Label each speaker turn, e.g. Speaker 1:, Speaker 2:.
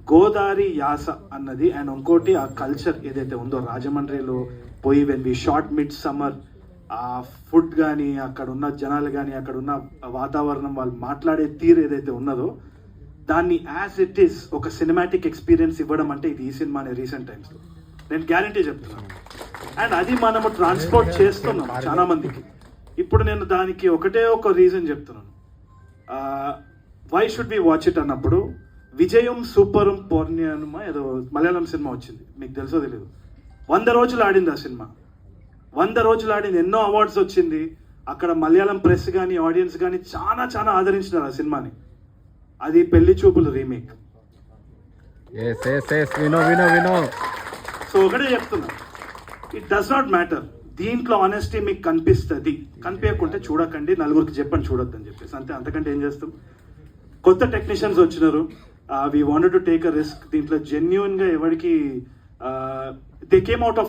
Speaker 1: గోదావరి యాస అన్నది అండ్ ఇంకోటి ఆ కల్చర్ ఏదైతే ఉందో రాజమండ్రిలో పోయి when we shot mid summer, ఆ ఫుడ్ కానీ అక్కడ ఉన్న జనాలు కానీ అక్కడ ఉన్న వాతావరణం వాళ్ళు మాట్లాడే తీరు ఏదైతే ఉన్నదో దాన్ని యాజ్ ఇట్ ఈస్ ఒక సినిమాటిక్ ఎక్స్పీరియన్స్ ఇవ్వడం అంటే ఇది ఈ సినిమానే రీసెంట్ టైమ్స్లో నేను గ్యారంటీ చెప్తున్నాను. అండ్ అది మనము ట్రాన్స్పోర్ట్ చేస్తున్నాం చాలా మందికి. ఇప్పుడు నేను దానికి ఒకటే ఒక రీజన్ చెప్తున్నాను, why should be watch it అన్నప్పుడు విజయం సూపరం పౌర్ణ్యమా ఏదో మలయాళం సినిమా వచ్చింది, మీకు తెలుసో తెలియదు. 100 రోజులు ఆడింది ఆ సినిమా, 100 రోజులు ఆడింది, ఎన్నో అవార్డ్స్ వచ్చింది. అక్కడ మలయాళం ప్రెస్ కానీ ఆడియన్స్ కానీ చాలా చాలా ఆదరించినారు ఆ సినిమాని. అది పెళ్లి చూపులు రీమేక్. సో ఒకటే చెప్తున్నా, ఇట్ డస్ నాట్ మ్యాటర్. దీంట్లో ఆనెస్టీ మీకు కనిపిస్తుంది, కనిపించకుంటే చూడకండి, నలుగురికి చెప్పండి చూడొద్దని చెప్పేసి అంతే. అంతకంటే ఏం చేస్తాం. కొత్త టెక్నీషియన్స్ వచ్చినారు, we wanted to take a risk. దీంట్లో జెన్యున్గా ఎవరికి దే కేమ్ అవుట్ ఆఫ్